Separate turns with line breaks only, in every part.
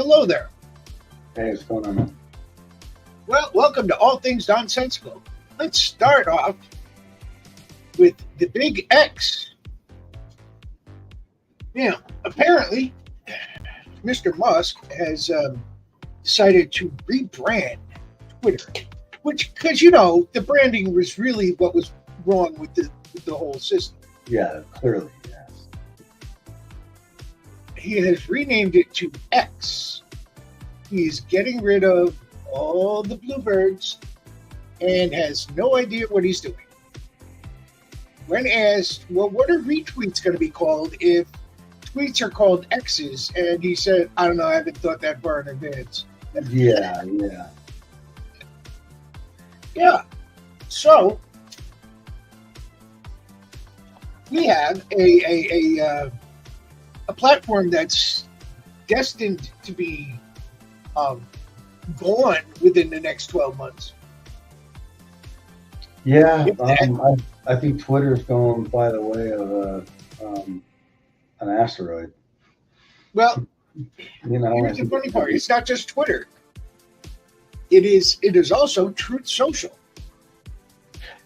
Hello there.
Hey, what's going on, man?
Well, welcome to All Things Nonsensical. Let's start off with the big X. Now, apparently, Mr. Musk has decided to rebrand Twitter, which, because the branding was really what was wrong with the whole system.
Yeah, clearly, yes.
He has renamed it to X. He's getting rid of all the bluebirds and has no idea what he's doing. When asked, well, what are retweets going to be called if tweets are called X's? And he said, I don't know, I haven't thought that far in advance.
Yeah.
Yeah. So we have a platform that's destined to be gone within the next 12 months.
Yeah, I think Twitter's going by the way of an asteroid.
Well, here's the funny part. It's not just Twitter. It is also Truth Social.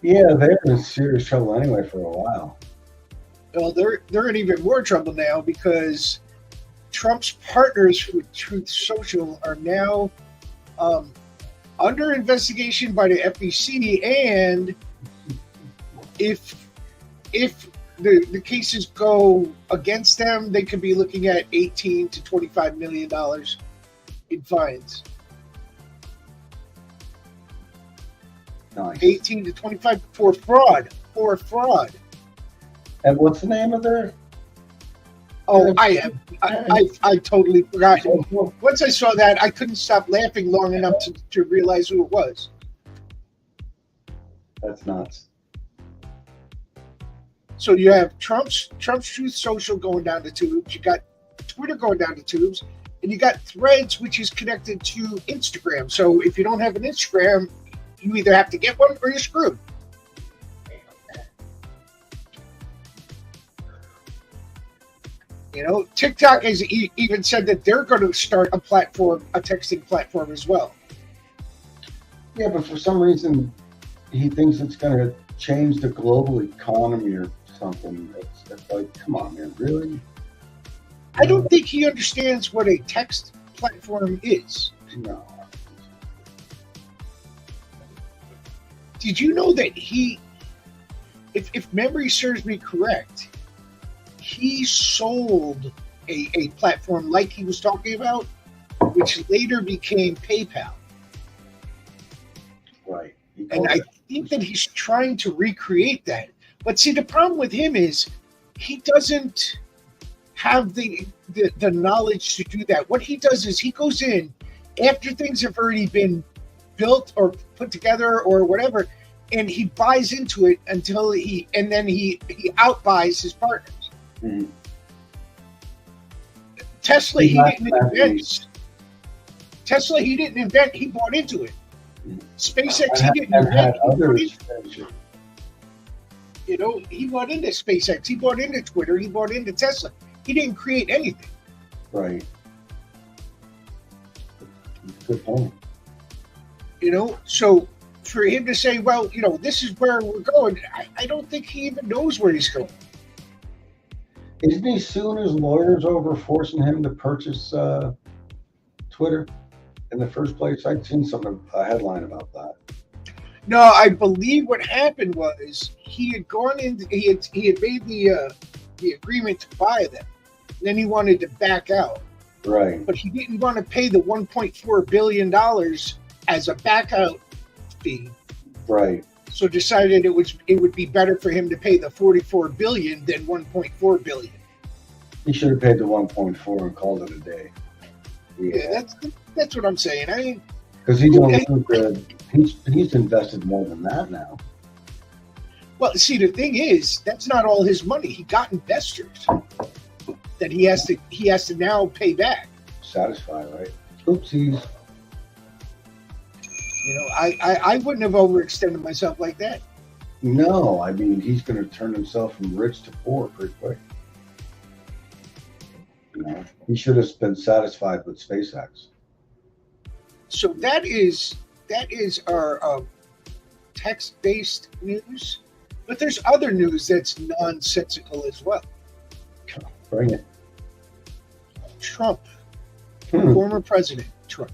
Yeah, they're in serious trouble anyway for a while.
Well, they're in even more trouble now because Trump's partners with Truth Social are now under investigation by the FEC, and if the cases go against them, they could be looking at $18 to $25 million in fines.
Nice.
18 to 25 for fraud.
And what's the name of their?
Oh, I totally forgot. Once I saw that, I couldn't stop laughing long enough to realize who it was.
That's nuts.
So you have Trump's Truth Social going down the tubes. You got Twitter going down the tubes, and you got Threads, which is connected to Instagram. So if you don't have an Instagram, you either have to get one or you're screwed. TikTok has even said that they're going to start a texting platform as well.
Yeah, but for some reason, he thinks it's going to change the global economy or something. It's like, come on, man, really?
I don't think he understands what a text platform is.
No.
Did you know that if memory serves me correct, he sold a platform like he was talking about, which later became PayPal.
Right.
And I think that he's trying to recreate that. But see, the problem with him is he doesn't have the knowledge to do that. What he does is he goes in after things have already been built or put together or whatever, and he buys into it until he outbuys his partners.
Mm-hmm.
Tesla, he didn't invent. He bought into it. SpaceX, he didn't invent. He bought into SpaceX. He bought into Twitter. He bought into Tesla. He didn't create anything.
Right. Good point.
So for him to say, well, this is where we're going, I don't think he even knows where he's going.
Isn't he suing his lawyers over forcing him to purchase Twitter in the first place? I'd seen a headline about that.
No, I believe what happened was he had gone in. He had made the agreement to buy them. Then he wanted to back out.
Right.
But he didn't want to pay the $1.4 billion as a back out fee.
Right.
So decided it would be better for him to pay the $44 billion than $1.4 billion.
He should have paid the 1.4 and called it a day.
Yeah, that's what I'm saying. I mean,
because he's invested more than that now.
Well, see, the thing is, that's not all his money. He got investors that he has to now pay back.
Satisfy, right? Oopsies.
I wouldn't have overextended myself like that.
No, I mean, he's going to turn himself from rich to poor pretty quick. You know, he should have been satisfied with SpaceX.
So that is our text-based news, but there's other news that's nonsensical as well.
Bring it.
Trump,
Hmm.
former President Trump,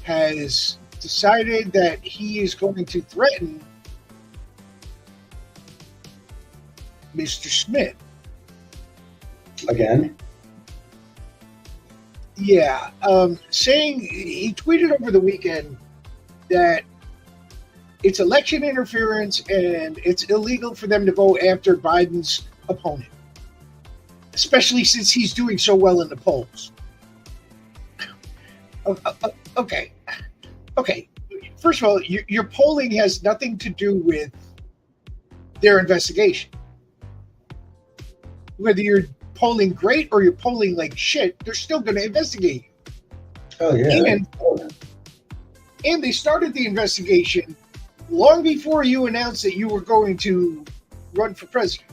has decided that he is going to threaten Mr. Smith.
Again?
Yeah, saying he tweeted over the weekend that it's election interference and it's illegal for them to go after Biden's opponent, especially since he's doing so well in the polls. Okay. First of all, your polling has nothing to do with their investigation. Whether you're polling great or you're polling like shit, they're still going to investigate you.
Oh, yeah.
And they started the investigation long before you announced that you were going to run for president.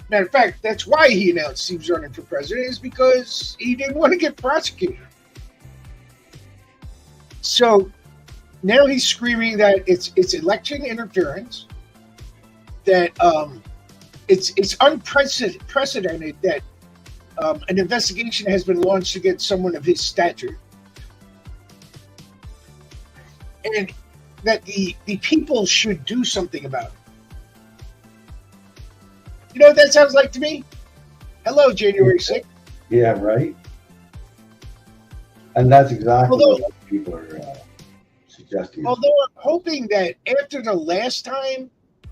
Matter of fact, that's why he announced he was running for president, is because he didn't want to get prosecuted. So now he's screaming that it's election interference, that it's unprecedented that an investigation has been launched against someone of his stature, and that the people should do something about it. You know what that sounds like to me? Hello, January 6th.
Yeah, right. And that's exactly what people are suggesting.
Although I'm hoping that after the last time,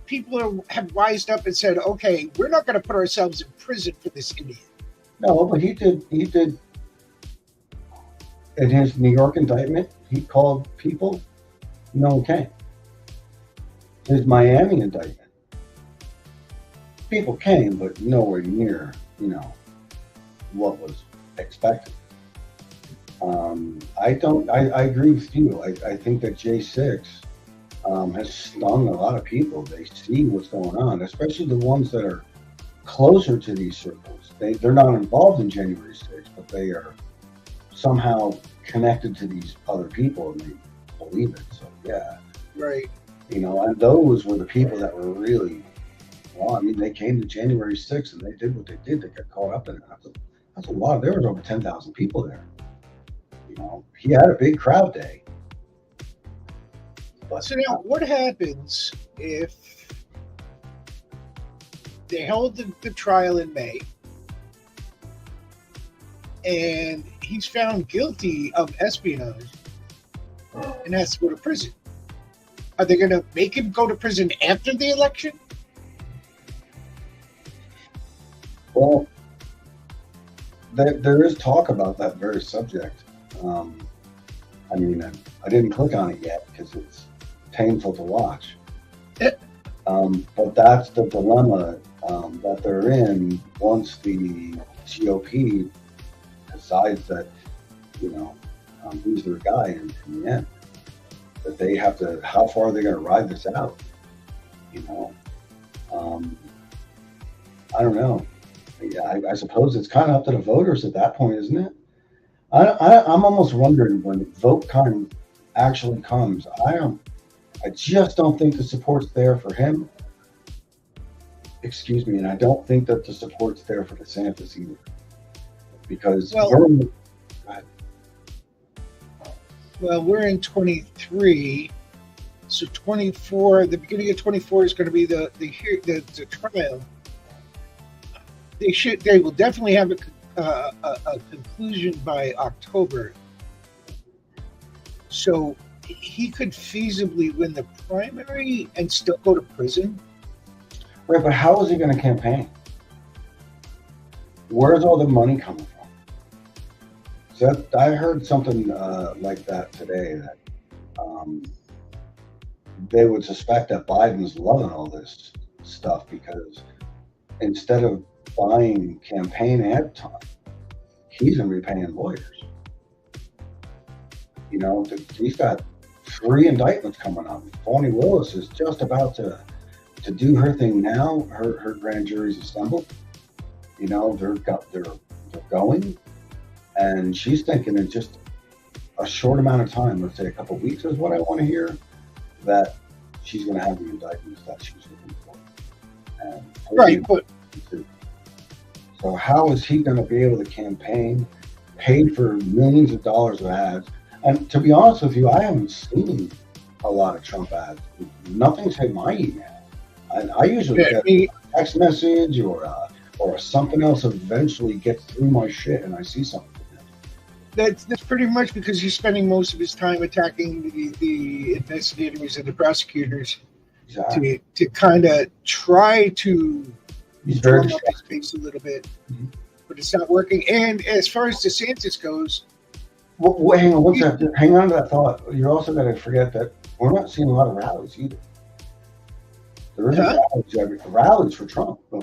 people have wised up and said, okay, we're not going to put ourselves in prison for this idiot.
No, but he did in his New York indictment, he called people, no one came. His Miami indictment, people came, but nowhere near, what was expected. I agree with you. I think that J6 has stung a lot of people. They see what's going on, especially the ones that are closer to these circles. They're not involved in January 6th, but they are somehow connected to these other people and they believe it. So yeah.
Right.
And those were the people that were really, they came to January 6th and they did what they did. They got caught up in it. That's a lot. There was over 10,000 people there. He had a big crowd day. But,
so now, what happens if they held the trial in May and he's found guilty of espionage and has to go to prison? Are they going to make him go to prison after the election?
Well, there is talk about that very subject. I didn't click on it yet because it's painful to watch. But that's the dilemma that they're in once the GOP decides that, who's their guy in the end. That they have to, how far are they going to ride this out? I don't know. Yeah, I suppose it's kind of up to the voters at that point, isn't it? I'm almost wondering when the vote time actually comes. I just don't think the support's there for him. Excuse me, and I don't think that the support's there for DeSantis either. Because
we're in 23, so 24. The beginning of 24 is going to be the trial. They will definitely have a conclusion by October. So he could feasibly win the primary and still go to prison.
Right, but how is he going to campaign? Where's all the money coming from? So I heard something like that today, that they would suspect that Biden's loving all this stuff because instead of buying campaign ad time, he's going to be paying lawyers. He's got 3 indictments coming up. Fani Willis is just about to to do her thing now, her grand jury's assembled. You know, they're going, and she's thinking in just a short amount of time, let's say a couple of weeks is what I want to hear, that she's going to have the indictments that she was looking for. And
Right, but
so how is he going to be able to campaign, pay for millions of dollars of ads? And to be honest with you, I haven't seen a lot of Trump ads. Nothing's hit my email. I usually get a text message or something else eventually gets through my shit and I see something.
that's pretty much because he's spending most of his time attacking the investigators and the prosecutors
Exactly.
to kind of try to
He's very
drum up his base a little bit, but it's not working. And as far as DeSantis goes,
well, hang on one second. Hang on to that thought. You're also going to forget that we're not seeing a lot of rallies either. There isn't rallies for Trump. I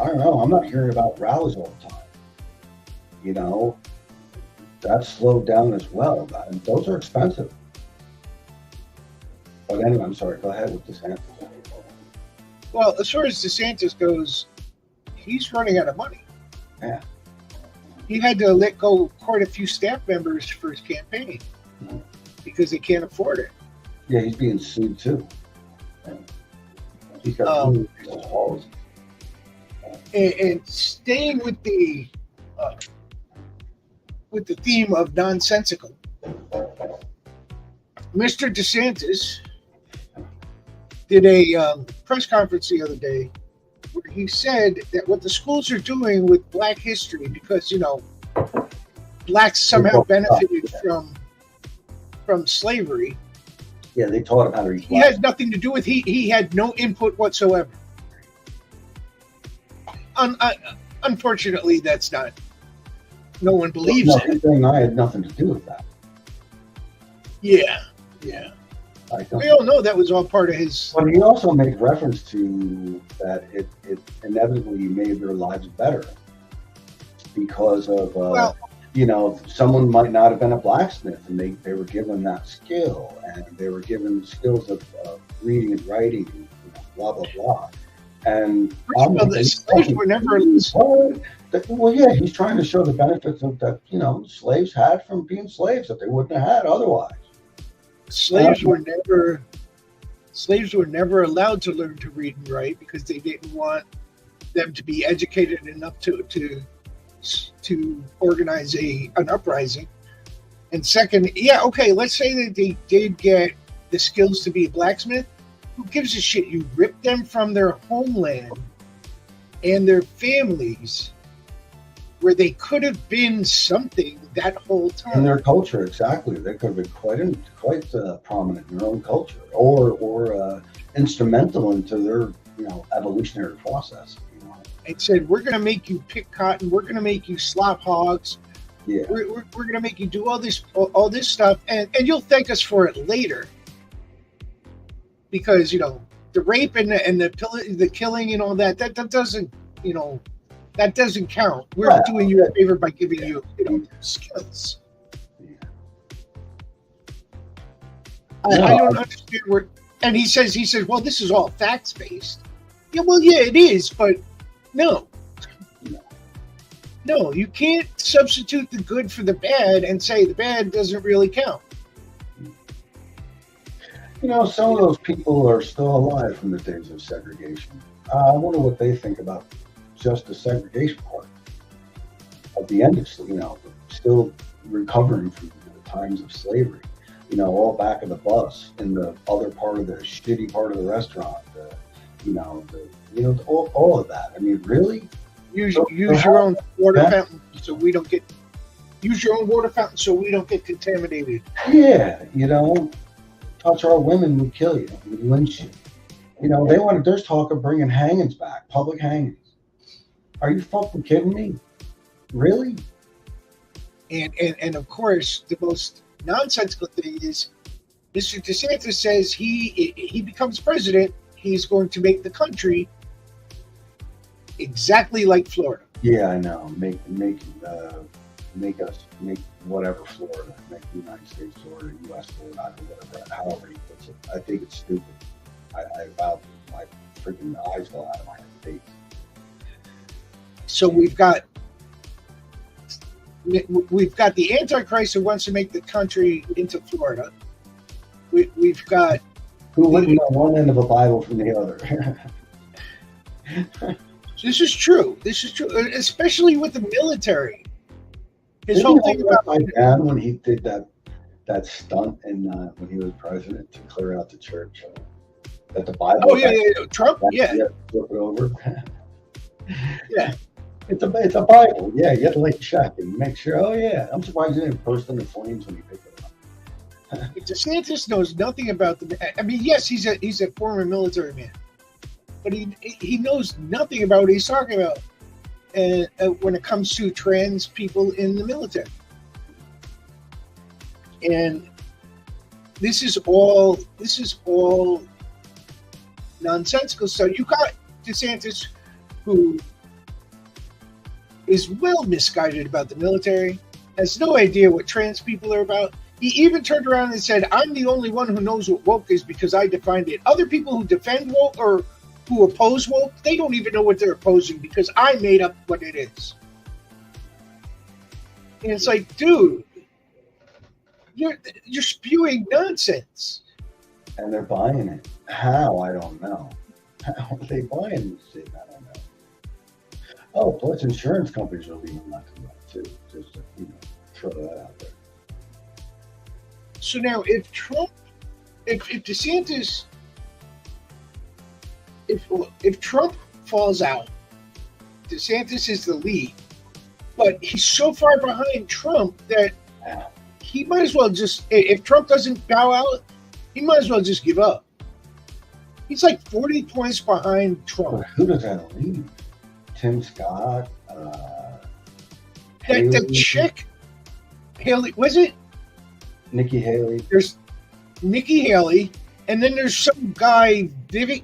don't know. I'm not hearing about rallies all the time. You know, that's slowed down as well. And those are expensive. But anyway, I'm sorry. Go ahead with DeSantis.
well, as far as DeSantis goes, he's running out of money.
Yeah.
He had to let go quite a few staff members for his campaign because they can't afford it.
Yeah, he's being sued too. He's got policies.
And staying with the theme of nonsensical, Mr. DeSantis did a press conference the other day where he said that what the schools are doing with Black history, because blacks somehow benefited from slavery.
Yeah, they taught him how to read.
He had nothing to do with. He had no input whatsoever. Unfortunately, that's not. No one believes it.
I had nothing to do with that.
Yeah. We all know that was all part of his.
But he also made reference to that it inevitably made their lives better because of someone might not have been a blacksmith and they were given that skill and they were given the skills of reading and writing and blah blah blah. And
the slaves were never.
Well, yeah, he's trying to show the benefits of that slaves had from being slaves that they wouldn't have had otherwise.
Slaves were never allowed to learn to read and write because they didn't want them to be educated enough to organize an uprising. And second, let's say that they did get the skills to be a blacksmith. Who gives a shit? You rip them from their homeland and their families where they could have been something that whole time.
In their culture, exactly. They could have been quite prominent in their own culture, or instrumental into their evolutionary process.
And said, we're going to make you pick cotton. We're going to make you slop hogs.
Yeah.
We're going to make you do all this stuff, and you'll thank us for it later. Because the rape and the killing and all that doesn't that doesn't count. We're doing you a favor by giving you skills.
Yeah.
I don't understand where. And he says, well, this is all facts based. Yeah, well, yeah, it is, but no, you can't substitute the good for the bad and say the bad doesn't really count.
Some of those people are still alive from the days of segregation. I wonder what they think about just the segregation part at the end of still recovering from the times of slavery. All back of the bus in the other part of the shitty part of the restaurant. All of that. I mean, really?
Use your own water fountain so we don't get. Use your own water fountain so we don't get contaminated.
Yeah, touch our women, we kill you, we lynch you. There's talk of bringing hangings back, public hangings. Are you fucking kidding me? Really?
And of course, the most nonsensical thing is Mr. DeSantis says he becomes president, he's going to make the country exactly like Florida.
Yeah, I know. Make whatever Florida, make the United States Florida, U.S. Florida, whatever, however he puts it. I think it's stupid. I vow my freaking eyes fell out of my face.
So we've got the Antichrist who wants to make the country into Florida. We've got
who wouldn't know one end of a Bible from the other.
This is true, especially with the military. His whole thing about
when he did that stunt and when he was president to clear out the church, that the Bible.
Oh yeah, Trump, yeah,
flip it over.
Yeah,
it's a Bible. Yeah, you have to like check and make sure. Oh yeah, I'm surprised he didn't burst into flames when he picked it up.
DeSantis knows nothing about the. I mean, yes, he's a former military man, but he knows nothing about what he's talking about. When it comes to trans people in the military. And this is all nonsensical. So you got DeSantis, who is well misguided about the military, has no idea what trans people are about. He even turned around and said, I'm the only one who knows what woke is because I defined it. Other people who defend woke or who oppose woke, they don't even know what they're opposing because I made up what it is. And it's like, dude, you're spewing nonsense.
And they're buying it. How? I don't know. How are they buying this shit? I don't know. Oh, plus insurance companies are leaving left and right too. Just to, throw that out there.
So now, if DeSantis, if Trump falls out, DeSantis is the lead, but he's so far behind Trump that he might as well just, if Trump doesn't bow out, he might as well just give up. He's like 40 points behind Trump.
But who does that lead? Tim Scott?
The chick, Haley, was it?
Nikki Haley.
There's Nikki Haley, and then there's some guy, Vivicky?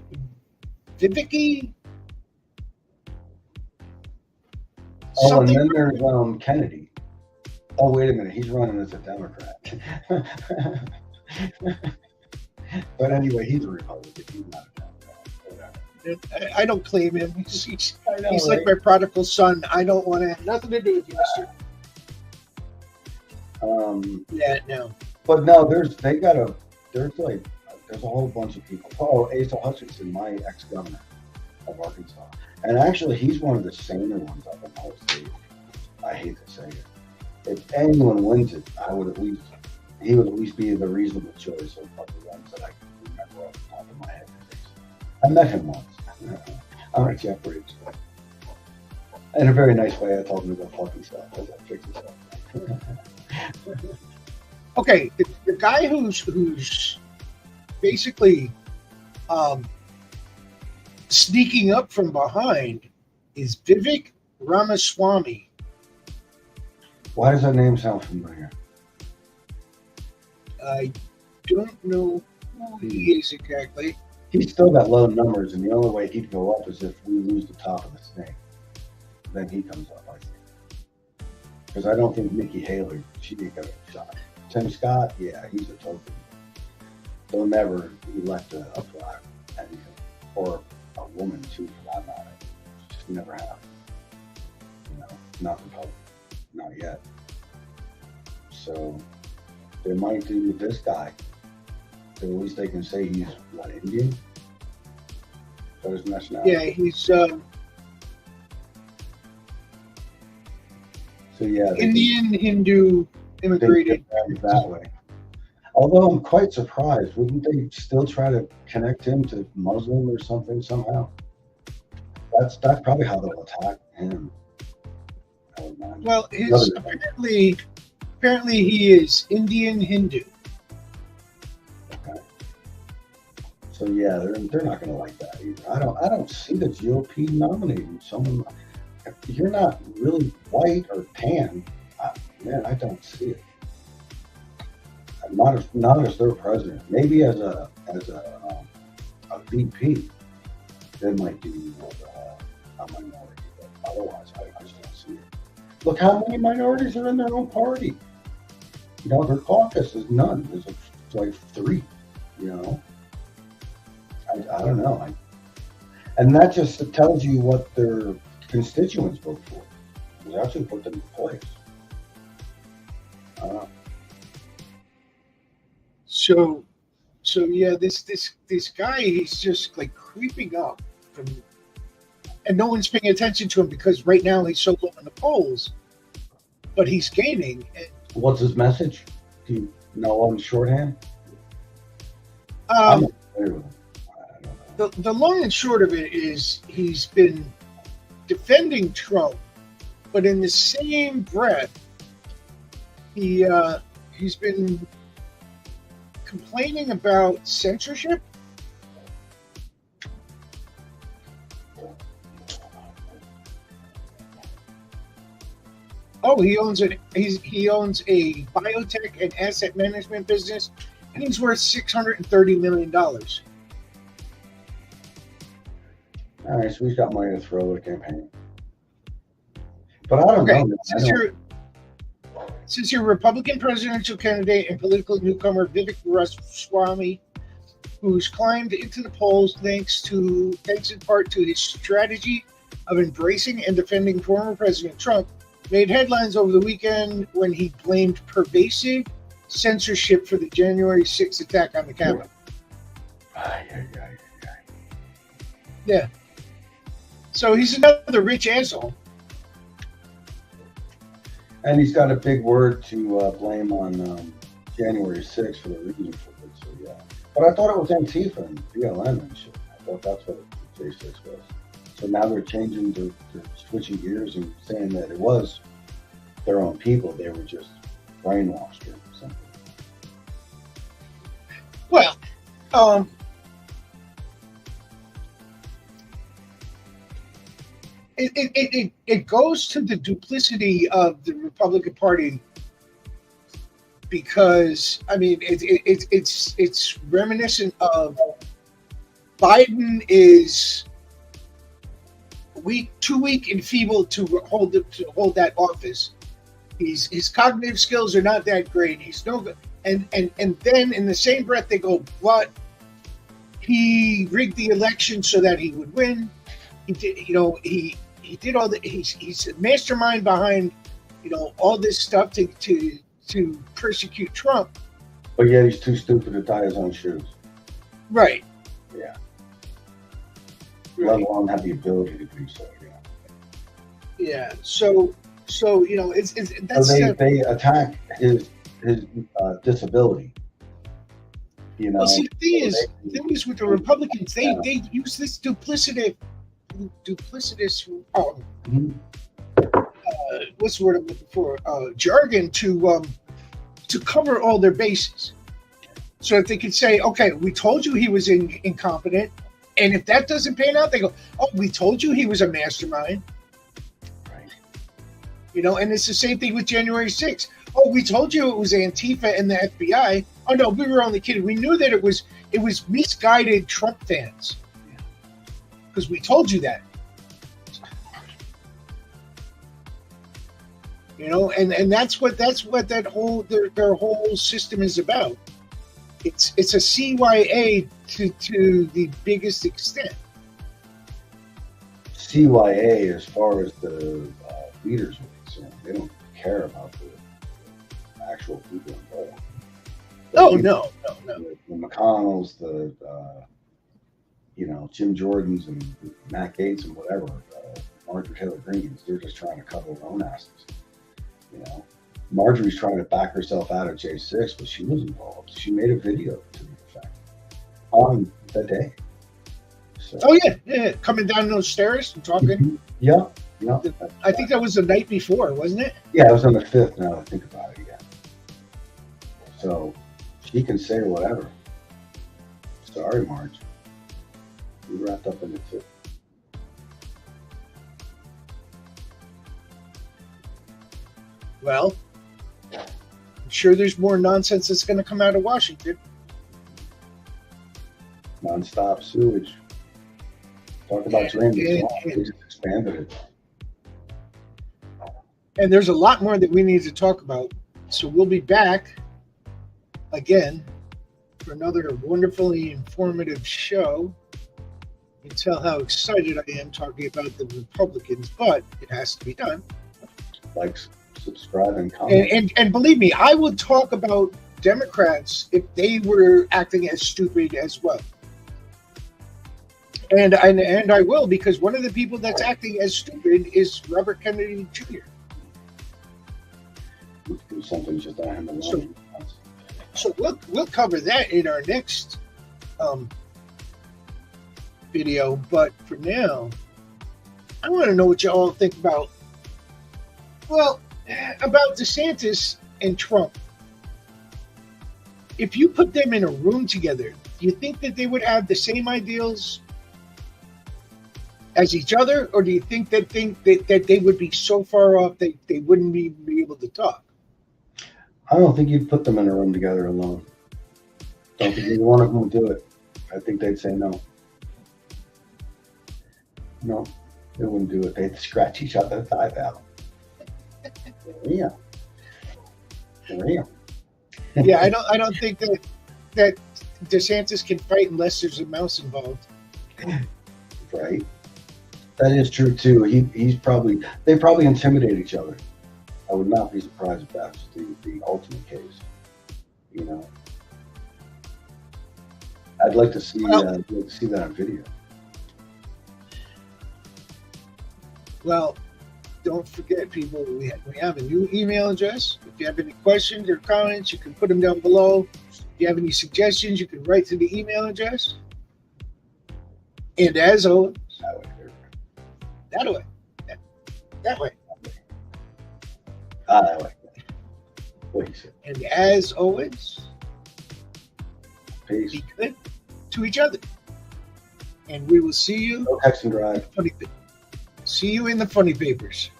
Oh, and then there's Kennedy. Oh, wait a minute. He's running as a Democrat. But anyway, he's a Republican. He's not a Democrat. Whatever.
I don't claim him. He's
right?
like my prodigal son. I don't want to have nothing to do with you, mister. Yeah, no.
But no, there's a whole bunch of people. Oh, Asa Hutchinson, my ex-governor of Arkansas. And actually, he's one of the saner ones up in the whole state. I hate to say it. If anyone wins it, he would at least be the reasonable choice of the ones that I can remember off the top of my head. I met him once. I'm at Jeff Bridge. In a very nice way, I told him to go fuck himself. Because I fixed himself.
Okay, the guy who's basically sneaking up from behind is Vivek Ramaswamy.
Why does that name sound familiar?
I don't know who he is exactly.
He's still got low numbers, and the only way he'd go up is if we lose the top of the snake. Then he comes up, I think. Because I don't think Nikki Haley, she didn't get a shot. Tim Scott, yeah, he's a token. They'll never elect a black anything, or a woman too, for that matter. Just never have. Not Republican, not yet. So they might do this guy. So at least they can say he's Indian. So his nationality.
Yeah, he's
So yeah,
Indian, Hindu, immigrated
that way. Although I'm quite surprised, wouldn't they still try to connect him to Muslim or something somehow? That's probably how they'll attack him.
Well, apparently he is Indian Hindu.
Okay. So yeah, they're not going to like that either. I don't see the GOP nominating someone. If you're not really white or tan, man, I don't see it. Not as their president. Maybe as a VP, they might do a minority. But otherwise, I just don't see it. Look how many minorities are in their own party. Their caucus is none. There's like 3. I don't know. And that just tells you what their constituents vote for. They actually put them in place.
So yeah, this guy, he's just like creeping up from, and no one's paying attention to him because right now he's so low in the polls, but he's gaining.
What's his message? Do you know on shorthand?
Um, the long and short of it is he's been defending Trump, but in the same breath, he's been complaining about censorship. Oh, he owns a biotech and asset management business, and he's worth $630 million.
All right, so he's got money to throw at a campaign. But I don't know.
Since your Republican presidential candidate and political newcomer Vivek Ramaswamy, who's climbed into the polls thanks in part to his strategy of embracing and defending former President Trump, made headlines over the weekend when he blamed pervasive censorship for the January 6th attack on the Capitol. Yeah. So he's another rich asshole.
And he's got a big word to blame on January 6th for the reason for it. So, yeah. But I thought it was Antifa and BLM and shit. I thought that's what J6 was. So now they're changing, they're switching gears and saying that it was their own people. They were just brainwashed or something.
Well, it goes to the duplicity of the Republican Party, because I mean it's reminiscent of Biden is too weak and feeble to hold that office. His cognitive skills are not that great. He's no good. And then in the same breath they go, but he rigged the election so that he would win. He did, he did all the. He's a mastermind behind, all this stuff to persecute Trump.
But yet he's too stupid to tie his own shoes.
Right.
Yeah. Let alone have the ability to do so.
Yeah. So it's that's.
So they attack his disability.
Well, see, the thing is with the Republicans, they use this duplicitous. What's the word I'm looking for? Jargon to cover all their bases, so that they can say, "Okay, we told you he was incompetent," and if that doesn't pan out, they go, "Oh, we told you he was a mastermind."
Right.
And it's the same thing with January 6th. Oh, we told you it was Antifa and the FBI. Oh no, we were only kidding. We knew that it was misguided Trump fans. Because we told you that. And that's what that whole their whole system is about. It's a CYA to the biggest extent.
CYA, as far as the leaders are concerned, they don't care about the actual people involved.
Oh no.
The McConnells, the Jim Jordans and Matt Gaetz and whatever, Marjorie Taylor Greens, they're just trying to cover their own asses. Marjorie's trying to back herself out of J6, but she was involved. She made a video to the effect on that day. So,
oh yeah, coming down those stairs and talking.
Yeah.
I think that was the night before, wasn't it?
Yeah, it was on the 5th. Now that I think about it again. So she can say whatever. Sorry, Marge. We wrapped up in the 5th.
Well, I'm sure there's more nonsense that's going to come out of Washington.
Non-stop sewage. Talk about drainage. They just expanded it.
And there's a lot more that we need to talk about. So we'll be back again for another wonderfully informative show. You can tell how excited I am talking about the Republicans, but it has to be done.
Like, subscribe, and comment.
And believe me, I would talk about Democrats if they were acting as stupid as well. And I will, because one of the people that's acting as stupid is Robert Kennedy Jr.
Do something just on him alone.
So we'll cover that in our next video. But for now, I want to know what you all think about DeSantis and Trump. If you put them in a room together, do you think that they would have the same ideals as each other, or do you think that they would be so far off they wouldn't be able to talk?
I don't think you'd put them in a room together alone. Don't think either one of them would do it. I think they'd say no. No, they wouldn't do it. They'd scratch each other's eyes out. Yeah.
Yeah, I don't think that DeSantis can fight unless there's a mouse involved.
Right. That is true too. They probably intimidate each other. I would not be surprised if that's the ultimate case. You know, I'd like to see that on video.
Well, don't forget, people, we have a new email address. If you have any questions or comments, you can put them down below. If you have any suggestions, you can write to the email address. And as always, that way.
That way. What you said.
And as always,
Peace.
Be good to each other. And we will see you.
No text and drive.
See you in the funny papers.